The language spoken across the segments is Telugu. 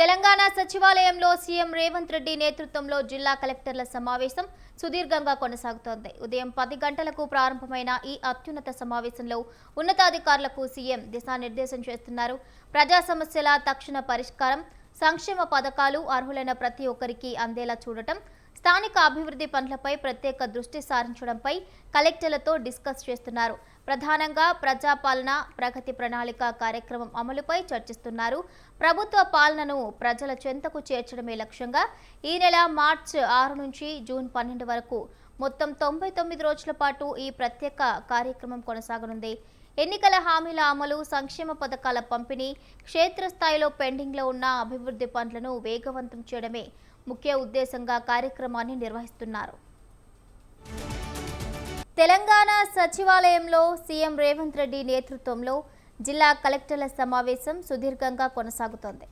తెలంగాణ సచివాలయంలో సీఎం రేవంత్ రెడ్డి నేతృత్వంలో జిల్లా కలెక్టర్ల సమావేశం సుదీర్ఘంగా కొనసాగుతోంది. ఉదయం 10 గంటలకు ప్రారంభమైన ఈ అత్యున్నత సమావేశంలో ఉన్నతాధికారులకు సీఎం దిశానిర్దేశం చేస్తున్నారు. ప్రజా సమస్యల తక్షణ పరిష్కారం, సంక్షేమ పథకాలు అర్హులైన ప్రతి ఒక్కరికి అందేలా చూడటం, స్థానిక అభివృద్ధి పనులపై ప్రత్యేక దృష్టి సారించడంపై కలెక్టర్లతో డిస్కస్ చేస్తున్నారు. ప్రధానంగా ప్రజాపాలన ప్రగతి ప్రణాళిక కార్యక్రమం అమలుపై చర్చిస్తున్నారు. ప్రభుత్వ పాలనను ప్రజల చెంతకు చేర్చడమే లక్ష్యంగా ఈ నెల మార్చి 6 నుంచి జూన్ 12 వరకు మొత్తం 99 రోజుల పాటు ఈ ప్రత్యేక కార్యక్రమం కొనసాగనుంది. ఎన్నికల హామీల అమలు, సంక్షేమ పథకాల పంపిణీ, క్షేత్రస్థాయిలో పెండింగ్లో ఉన్న అభివృద్ధి పనులను వేగవంతం చేయడమే ముఖ్య ఉద్దేశంగా కార్యక్రమాన్ని నిర్వహిస్తున్నారు. తెలంగాణ సచివాలయంలో సీఎం రేవంత్ రెడ్డి నేతృత్వంలో జిల్లా కలెక్టర్ల సమావేశం సుదీర్ఘంగా కొనసాగుతోంది.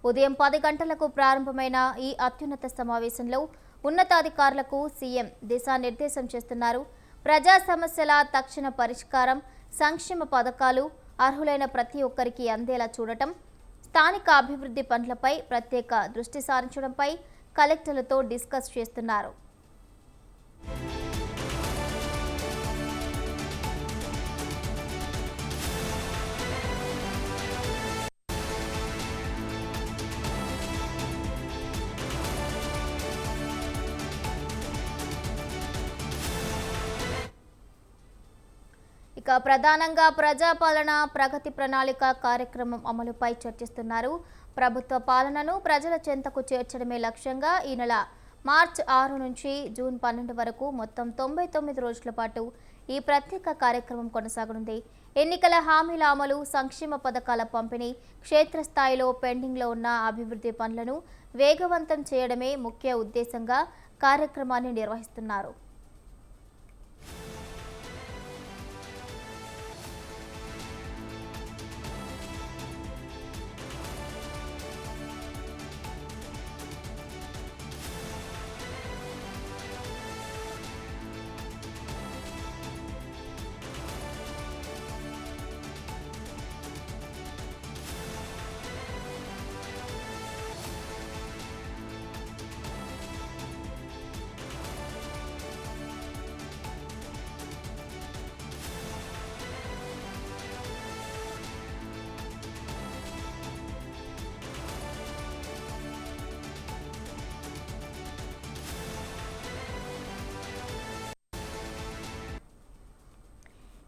ఉదయం 10 గంటలకు ప్రారంభమైన ఈ అత్యున్నత సమావేశంలో ఉన్నతాధికారులకు సీఎం దిశానిర్దేశం చేస్తున్నారు. ప్రజా సమస్యల తక్షణ పరిష్కారం, సంక్షేమ పథకాలు అర్హులైన ప్రతి ఒక్కరికి అందేలా చూడటం, స్థానిక అభివృద్ధి పనులపై ప్రత్యేక దృష్టి సారించడంపై కలెక్టర్లతో డిస్కస్ చేస్తున్నారు. ఇక ప్రధానంగా ప్రజాపాలన ప్రగతి ప్రణాళిక కార్యక్రమం అమలుపై చర్చిస్తున్నారు. ప్రభుత్వ పాలనను ప్రజల చెంతకు చేర్చడమే లక్ష్యంగా ఈ నెల మార్చి 6 నుంచి జూన్ 12 వరకు మొత్తం 99 రోజుల పాటు ఈ ప్రత్యేక కార్యక్రమం కొనసాగనుంది. ఎన్నికల హామీల అమలు, సంక్షేమ పథకాల పంపిణీ, క్షేత్రస్థాయిలో పెండింగ్లో ఉన్న అభివృద్ధి పనులను వేగవంతం చేయడమే ముఖ్య ఉద్దేశంగా కార్యక్రమాన్ని నిర్వహిస్తున్నారు.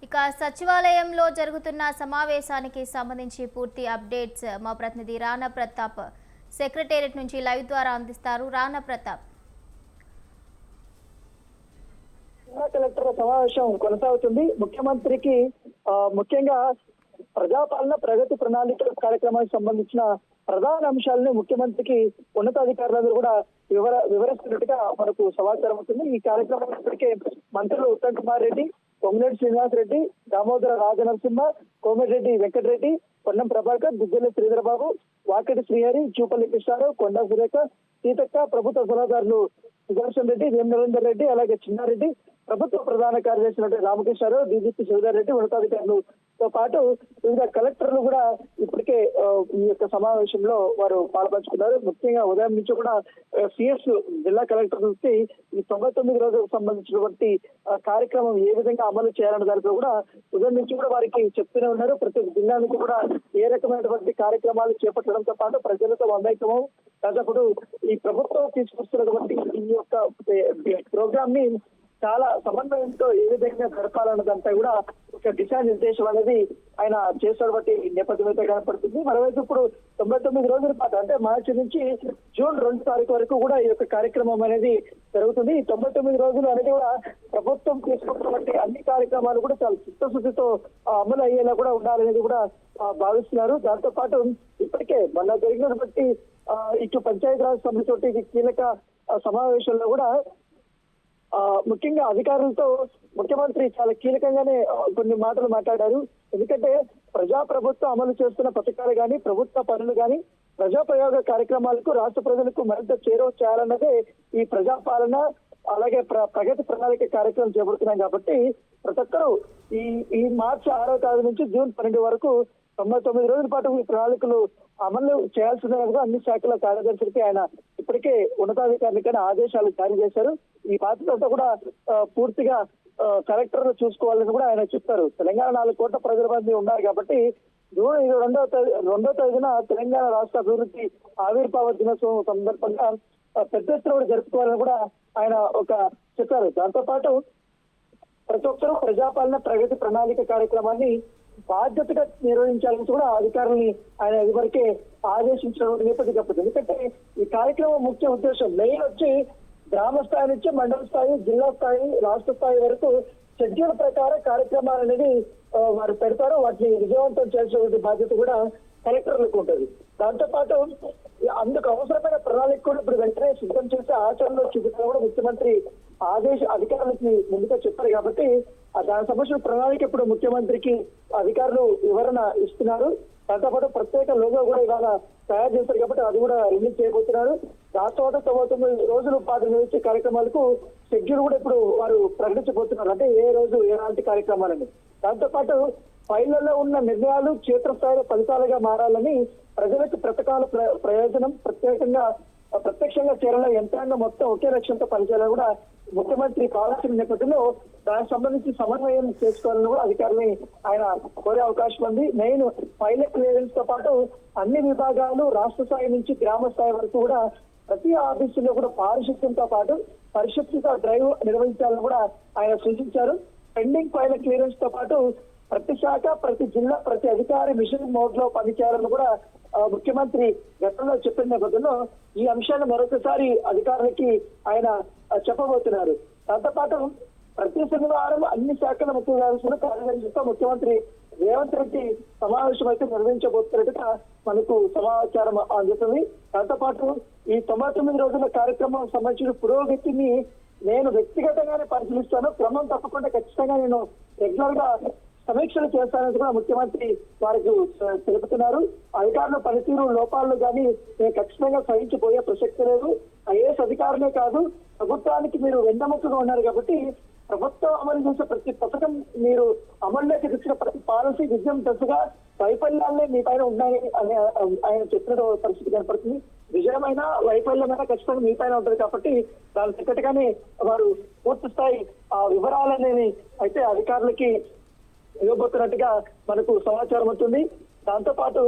ఇక సచివాలయంలో జరుగుతున్న సమావేశానికి సంబంధించి పూర్తి అప్డేట్స్ మా ప్రతినిధి రాణా ప్రతాప్ సెక్రటేరియట్ నుంచి లైవ్ ద్వారా అందిస్తారు. రాణా ప్రతాప్. జిల్లా కలెక్టర్ల సమావేశం కొనసాగుతుంది. ముఖ్యమంత్రికి ముఖ్యంగా ప్రజాపాలన ప్రగతి ప్రణాళిక కార్యక్రమానికి సంబంధించిన ప్రధాన అంశాలను ముఖ్యమంత్రికి ఉన్నతాధికారులందరూ కూడా వివరిస్తున్నట్టుగా మనకు సమాచారం అవుతుంది. ఈ కార్యక్రమంలో ఇప్పటికే మంత్రులు ఉత్తమ్ కుమార్ రెడ్డి, కొమ్మినేని శ్రీనివాస్ రెడ్డి, దామోదర రాజనరసింహ, కోమటిరెడ్డి వెంకటరెడ్డి, పొన్నం ప్రభాకర్, దుగ్గల శ్రీధరబాబు, వాకిటి శ్రీహరి, చూపల్లి కృష్ణారావు, కొండా సురేఖ, సీతక్క, ప్రభుత్వ సలహాదారులు సుదర్శన్ రెడ్డి, వేం నరేందర్ రెడ్డి, అలాగే చిన్నారెడ్డి, ప్రభుత్వ ప్రధాన కార్యదర్శి రామకృష్ణారావు, డీజీపీ శివధర్ రెడ్డి, ఉన్నతాధికారులతో పాటు వివిధ కలెక్టర్లు కూడా ఇప్పటికే ఈ యొక్క సమావేశంలో వారు పాల్పంచుకున్నారు. ముఖ్యంగా ఉదయం నుంచి కూడా సిఎస్ జిల్లా కలెక్టర్ నుంచి ఈ 99 రోజులకు సంబంధించినటువంటి కార్యక్రమం ఏ విధంగా అమలు చేయాలన్న దానిపై కూడా ఉదయం నుంచి కూడా వారికి చెప్తూనే ఉన్నారు. ప్రతి జిల్లానికి కూడా ఏ రకమైనటువంటి కార్యక్రమాలు చేపట్టడంతో పాటు ప్రజలతో మమేకము, దాదాపు ఈ ప్రభుత్వం తీసుకొస్తున్నటువంటి ఈ యొక్క ప్రోగ్రామ్ ని చాలా సమన్వయంతో ఏ విధంగా జరపాలన్న దానిపై కూడా ఒక దిశానిర్దేశం అనేది ఆయన చేసినటువంటి నేపథ్యం అయితే కనపడుతుంది. మరోవైపు ఇప్పుడు 99 రోజుల పాటు అంటే మార్చి నుంచి జూన్ 2 తారీఖు వరకు కూడా ఈ యొక్క కార్యక్రమం అనేది జరుగుతుంది. ఈ 99 రోజులు అనేది కూడా ప్రభుత్వం తీసుకున్నటువంటి అన్ని కార్యక్రమాలు కూడా చాలా చిత్తశుద్ధితో అమలు అయ్యేలా కూడా ఉండాలనేది కూడా భావిస్తున్నారు. దాంతో పాటు ఇప్పటికే మొన్న జరిగినటువంటి ఇటు పంచాయతీరాజ్ సమితితోటి కీలక సమావేశంలో కూడా ముఖ్యంగా అధికారులతో ముఖ్యమంత్రి చాలా కీలకంగానే కొన్ని మాటలు మాట్లాడారు. ఎందుకంటే ప్రభుత్వం అమలు చేస్తున్న పథకాలు కానీ, ప్రభుత్వ పనులు కానీ, ప్రజాప్రయోగ కార్యక్రమాలకు రాష్ట్ర ప్రజలకు మరింత చేరువ చేయాలన్నదే ఈ ప్రజాపాలన అలాగే ప్రగతి ప్రణాళిక కార్యక్రమం చేపడుతున్నాం. కాబట్టి ప్రతి ఒక్కరూ ఈ మార్చి 6వ తేదీ నుంచి జూన్ 12 వరకు 99 రోజుల పాటు ఈ ప్రణాళికలు అమలు చేయాల్సిందిగా అన్ని శాఖల కార్యదర్శులకి ఆయన ఇప్పటికే ఉన్నతాధికారులకైనా ఆదేశాలు జారీ చేశారు. ఈ బాధ్యత అంతా కూడా పూర్తిగా కలెక్టర్లు చూసుకోవాలని కూడా ఆయన చెప్పారు. తెలంగాణ 4 కోట్ల ప్రజల మంది ఉన్నారు కాబట్టి జూన్ 2వ తేదీన తెలంగాణ రాష్ట్ర అభివృద్ధి ఆవిర్భావ దినోత్సవం సందర్భంగా పెద్ద ఎత్తున కూడా జరుపుకోవాలని కూడా ఆయన చెప్పారు. దాంతో పాటు ప్రతి ఒక్కరూ ప్రజాపాలన ప్రగతి ప్రణాళిక కార్యక్రమాన్ని బాధ్యతగా నిర్వహించాలని కూడా అధికారులని ఆయన ఇదివరకే ఆదేశించిన నేపథ్యం చెప్పదు. ఎందుకంటే ఈ కార్యక్రమం ముఖ్య ఉద్దేశం మెయిన్ వచ్చి గ్రామ స్థాయి నుంచి మండల స్థాయి, జిల్లా స్థాయి, రాష్ట్ర స్థాయి వరకు షెడ్యూల్ ప్రకారం కార్యక్రమాలు అనేది వారు పెడతారు. వాటిని విజయవంతం చేసే బాధ్యత కూడా కలెక్టర్లకు ఉంటుంది. దాంతో పాటు అందుకు అవసరమైన ప్రణాళిక కూడా ఇప్పుడు వెంటనే సిద్ధం చేసి ఆచరణలో చూపించడం కూడా ముఖ్యమంత్రి అధికారులకి ముందుగా చెప్పారు. కాబట్టి దానికి సంబంధించిన ప్రణాళిక ఇప్పుడు ముఖ్యమంత్రికి అధికారులు వివరణ ఇస్తున్నారు. దాంతో పాటు ప్రత్యేక లోగో కూడా ఇవాళ తయారు చేశారు కాబట్టి అది కూడా రిలీజ్ చేయబోతున్నారు. దాంతో పాటు 99 రోజుల పాటు నిర్వహించే కార్యక్రమాలకు షెడ్యూల్ కూడా ఇప్పుడు వారు ప్రకటించబోతున్నారు. అంటే ఏ రోజు ఎలాంటి కార్యక్రమాలని. దాంతో పాటు ఫైళ్లలో ఉన్న నిర్ణయాలు క్షేత్రస్థాయిలో ఫలితాలుగా మారాలని, ప్రజలకు పథకాల ప్రయోజనం ప్రత్యక్షంగా చేరాల యంత్రాంగం మొత్తం ఒకే లక్ష్యంతో పనిచేయాలని కూడా ముఖ్యమంత్రి కావాల్సిన నేపథ్యంలో దానికి సంబంధించి సమన్వయం చేసుకోవాలని కూడా అధికారులని ఆయన కోరే అవకాశం ఉంది. మెయిన్ పైలట్ క్లియరెన్స్ తో పాటు అన్ని విభాగాలు రాష్ట్ర స్థాయి నుంచి గ్రామ స్థాయి వరకు కూడా ప్రతి ఆఫీసులో కూడా పారిశుద్ధ్యంతో పాటు పరిశుభ్రత డ్రైవ్ నిర్వహించాలని కూడా ఆయన సూచించారు. పెండింగ్ పైలట్ క్లియరెన్స్ తో పాటు ప్రతి శాఖ, ప్రతి జిల్లా, ప్రతి అధికారి మిషన్ మోడ్ లో పనిచేయాలని కూడా ముఖ్యమంత్రి గతంలో చెప్పిన నేపథ్యంలో ఈ అంశాన్ని మరొకసారి అధికారులకి ఆయన చెప్పబోతున్నారు. దాంతో పాటు ప్రతి శనివారం అన్ని శాఖల ముఖ్య కార్యదర్శితో ముఖ్యమంత్రి రేవంత్ రెడ్డి సమావేశం అయితే నిర్వహించబోతున్నట్టుగా మనకు సమాచారం అందుతుంది. దాంతో పాటు ఈ 99 రోజుల కార్యక్రమం సంబంధించిన పురోగతిని నేను వ్యక్తిగతంగానే పరిశీలిస్తాను, క్రమం తప్పకుండా ఖచ్చితంగా నేను రెగ్యులర్ గా సమీక్షలు చేస్తానని కూడా ముఖ్యమంత్రి వారికి తెలుపుతున్నారు. అధికారుల పనితీరు లోపాలను కానీ నేను ఖచ్చితంగా సహించిపోయే ప్రసక్తి లేదు. ఐఏఎస్ అధికారులే కాదు, ప్రభుత్వానికి మీరు వెన్నెముకగా ఉన్నారు కాబట్టి ప్రభుత్వం అమలు చేసే ప్రతి పథకం, మీరు అమల్లోకి తెచ్చిన ప్రతి పాలసీ విజయం దశగా వైఫల్యాలే మీ పైన ఉన్నాయి అని ఆయన చెప్పిన పరిస్థితి కనపడుతుంది. విజయమైన వైఫల్యమైన ఖచ్చితంగా మీ పైన ఉంటుంది కాబట్టి దాని తగ్గట్టుగానే వారు పూర్తి స్థాయి వివరాలనేవి అయితే అధికారులకి ఇవ్వబోతున్నట్టుగా మనకు సమాచారం అవుతుంది. దాంతో పాటు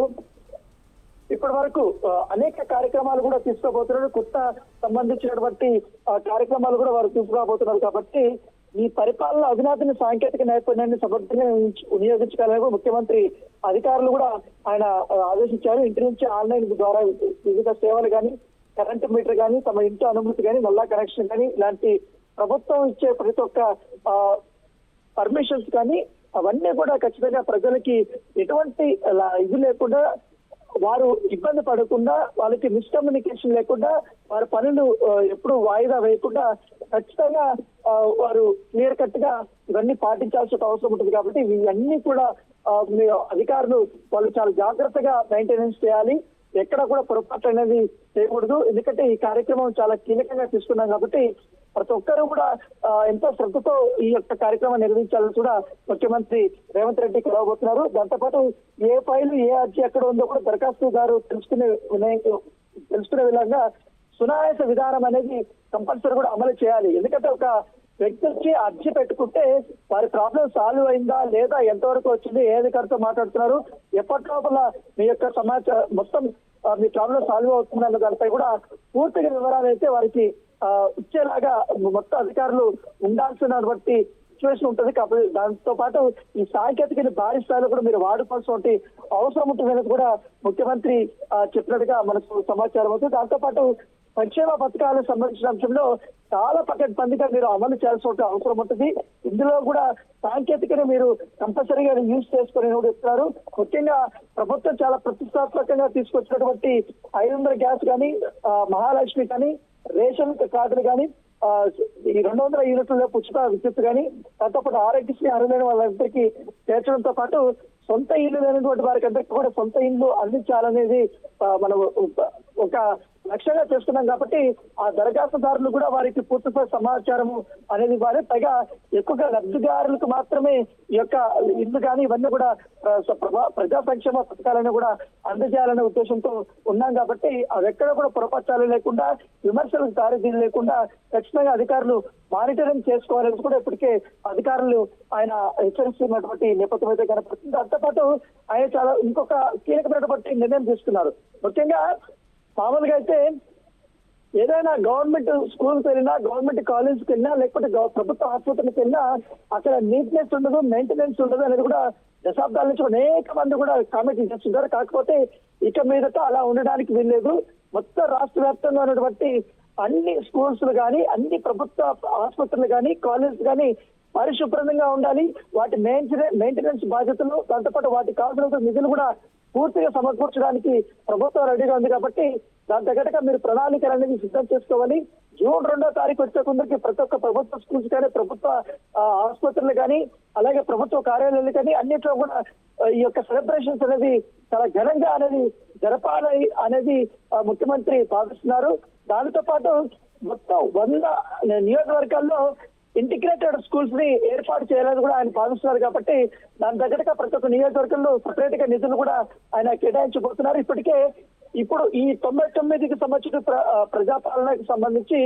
ఇప్పటి వరకు అనేక కార్యక్రమాలు కూడా తీసుకోబోతున్నారు. కొత్త సంబంధించినటువంటి కార్యక్రమాలు కూడా వారు తీసుకురాబోతున్నారు. కాబట్టి ఈ పరిపాలన అవినాతిని, సాంకేతిక నైపుణ్యాన్ని సమర్థంగా వినియోగించుకోవాలని ముఖ్యమంత్రి అధికారులు కూడా ఆయన ఆదేశించారు. ఇంటి నుంచి ఆన్లైన్ ద్వారా వివిధ సేవలు కానీ, కరెంటు మీటర్ కానీ, తమ ఇంటి అనుమతి కానీ, నల్లా కనెక్షన్ కానీ, ఇలాంటి ప్రభుత్వం ఇచ్చే ప్రతి ఒక్క పర్మిషన్స్ కానీ అవన్నీ కూడా ఖచ్చితంగా ప్రజలకి ఎటువంటి ఇది లేకుండా, వారు ఇబ్బంది పడకుండా, వాళ్ళకి మిస్కమ్యూనికేషన్ లేకుండా, వారి పనులు ఎప్పుడు వాయిదా వేయకుండా ఖచ్చితంగా వారు క్లియర్ కట్ గా ఇవన్నీ పాటించాల్సిన అవసరం ఉంటుంది. కాబట్టి ఇవన్నీ కూడా అధికారులు వాళ్ళు చాలా జాగ్రత్తగా మెయింటెనెన్స్ చేయాలి. ఎక్కడ కూడా పొరపాటు అనేది చేయకూడదు. ఎందుకంటే ఈ కార్యక్రమం చాలా కీలకంగా తీసుకున్నాం కాబట్టి ప్రతి ఒక్కరూ కూడా ఎంతో శ్రద్ధతో ఈ యొక్క కార్యక్రమం నిర్వహించాలని కూడా ముఖ్యమంత్రి రేవంత్ రెడ్డి కలవబోతున్నారు. దాంతోపాటు ఏ ఫైల్, ఏ అర్జీ ఎక్కడ ఉందో కూడా దరఖాస్తుదారు తెలుసుకునే విధంగా సునాయాస విధానం అనేది కంపల్సరీ కూడా అమలు చేయాలి. ఎందుకంటే ఒక వ్యక్తి వచ్చి అర్జీ పెట్టుకుంటే వారి ప్రాబ్లం సాల్వ్ అయిందా లేదా, ఎంతవరకు వచ్చింది, ఏ అధికారితో మాట్లాడుతున్నారు, ఎప్పటి లోపల మీ యొక్క సమాచారం మొత్తం మీ ప్రాబ్లం సాల్వ్ అవుతుందన్న దానిపై కూడా పూర్తిగా వివరాలు అయితే వారికి ఇచ్చేలాగా మొత్తం అధికారులు ఉండాల్సినటువంటి సిచ్యువేషన్ ఉంటుంది. కాబట్టి దాంతో పాటు ఈ సాంకేతికని భారీ స్థాయిలో కూడా మీరు వాడుకోవాల్సిన అవసరం ఉంటుందని కూడా ముఖ్యమంత్రి చెప్పినట్టుగా మనకు సమాచారం అవుతుంది. దాంతో పాటు సంక్షేమ పథకాలకు సంబంధించిన అంశంలో చాలా పకడ్బందీగా మీరు అమలు చేయాల్సిన అవసరం ఉంటుంది. ఇందులో కూడా సాంకేతికను మీరు కంపల్సరీగా యూజ్ చేసుకుని చెప్తున్నారు. ముఖ్యంగా ప్రభుత్వం చాలా ప్రతిష్టాత్మకంగా తీసుకొచ్చినటువంటి 500 గ్యాస్ కానీ, మహాలక్ష్మి కానీ, రేషన్ కార్డులు కానీ, ఈ 200 యూనిట్ల ఉచిత విద్యుత్ కానీ, దాంతో పాటు ఆరోగ్యశ్రీ అర్హులైన వాళ్ళందరికీ చేర్చడంతో పాటు సొంత ఇల్లు లేనటువంటి వారికి అందరికీ కూడా సొంత ఇల్లు అందించాలనేది మనం ఒక లక్ష్యంగా చేసుకున్నాం కాబట్టి ఆ దరఖాస్తుదారులు కూడా వారికి పూర్తిస్థాయి సమాచారము అనేది ఇవ్వాలి. పైగా ఎక్కువగా లబ్ధిదారులకు మాత్రమే ఈ యొక్క ఇల్లు కానీ ఇవన్నీ కూడా ప్రజా సంక్షేమ పథకాలను కూడా అందజేయాలనే ఉద్దేశంతో ఉన్నాం కాబట్టి అవి ఎక్కడ కూడా పొరపచ్చాలు లేకుండా విమర్శలకు దారితీయ లేకుండా ఖచ్చితంగా అధికారులు మానిటరింగ్ చేసుకోవాలని కూడా ఇప్పటికే అధికారులు ఆయన హెచ్చరిస్తున్నటువంటి నేపథ్యం అయితే కనపడుతుంది. దాంతోపాటు ఆయన చాలా ఇంకొక కీలకమైనటువంటి నిర్ణయం తీసుకున్నారు. ముఖ్యంగా మామూలుగా అయితే ఏదైనా గవర్నమెంట్ స్కూల్కి వెళ్ళినా, గవర్నమెంట్ కాలేజ్కి వెళ్ళినా, లేకపోతే ప్రభుత్వ ఆసుపత్రికి వెళ్ళినా అక్కడ నీట్నెస్ ఉండదు, మెయింటెనెన్స్ ఉండదు అనేది కూడా దశాబ్దాల నుంచి అనేక మంది కూడా కామెంట్ చేస్తుంటారు. కాకపోతే ఇక మీదట అలా ఉండడానికి వీల్లేదు. మొత్తం రాష్ట్ర వ్యాప్తంగా ఉన్నటువంటి అన్ని స్కూల్స్ కానీ, అన్ని ప్రభుత్వ ఆసుపత్రులు కానీ, కాలేజ్ కానీ పరిశుభ్రంగా ఉండాలి. వాటి మెయింటెనెన్స్ బాధ్యతలు, దాంతోపాటు వాటికి కావాల్సిన నిధులు కూడా పూర్తిగా సమకూర్చడానికి ప్రభుత్వం రెడీగా ఉంది కాబట్టి దాని తగ్గట్టుగా మీరు ప్రణాళికలు అనేది సిద్ధం చేసుకోవాలి. జూన్ 2వ తారీఖు వచ్చే కొందరికి ప్రతి ఒక్క ప్రభుత్వ స్కూల్స్ కానీ, ప్రభుత్వ ఆసుపత్రులు కానీ, అలాగే ప్రభుత్వ కార్యాలయాలు కానీ అన్నిట్లో కూడా ఈ యొక్క సెలబ్రేషన్స్ అనేది చాలా ఘనంగా అనేది జరపాలి అనేది ముఖ్యమంత్రి భావిస్తున్నారు. దానితో పాటు మొత్తం 100 నియోజకవర్గాల్లో ఇంటిగ్రేటెడ్ స్కూల్స్ ని ఏర్పాటు చేయాలని కూడా ఆయన భావిస్తున్నారు కాబట్టి దాని తగ్గట్టుగా ప్రతి ఒక్క నియోజకవర్గంలో సపరేట్ గా నిధులు కూడా ఆయన కేటాయించబోతున్నారు. ఇప్పుడు ఈ 99కి సంబంధించిన ప్రజాపాలనకు సంబంధించి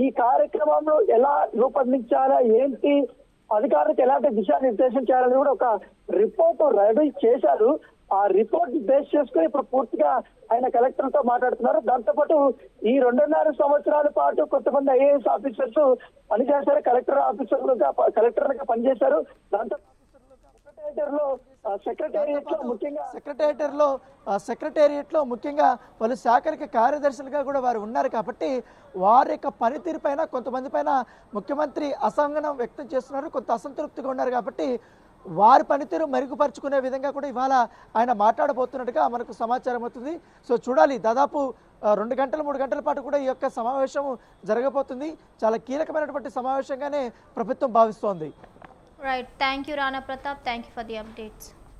ఈ కార్యక్రమంలో ఎలా రూపొందించాలా, ఏంటి, అధికారులకు ఎలాంటి దిశానిర్దేశం చేయాలని కూడా ఒక రిపోర్ట్ రెడీ చేశారు. ఆ రిపోర్ట్ బేస్ చేసుకుని ఇప్పుడు పూర్తిగా ఆయన కలెక్టర్ తో మాట్లాడుతున్నారు. దాంతోపాటు ఈ 2.5 సంవత్సరాల పాటు కొంతమంది ఐఏఎస్ ఆఫీసర్స్ పనిచేశారు, కలెక్టర్లుగా పనిచేశారు. దాంతో సెక్రటేరియట్ లో ముఖ్యంగా పలు శాఖలకి కార్యదర్శులుగా కూడా వారు ఉన్నారు కాబట్టి వారి యొక్క పనితీరు పైన కొంతమంది పైన ముఖ్యమంత్రి అసహనం వ్యక్తం చేస్తున్నారు, కొంత అసంతృప్తిగా ఉన్నారు కాబట్టి వారి పనితీరు మెరుగుపరుచుకునే విధంగా కూడా ఇవాళ ఆయన మాట్లాడబోతున్నట్టుగా మనకు సమాచారం అవుతుంది. సో చూడాలి, దాదాపు 2 గంటలు 3 గంటల పాటు కూడా ఈ యొక్క సమావేశం జరగబోతుంది. చాలా కీలకమైనటువంటి సమావేశంగానే ప్రభుత్వం భావిస్తోంది. Right, thank you Rana Pratap, thank you for the updates.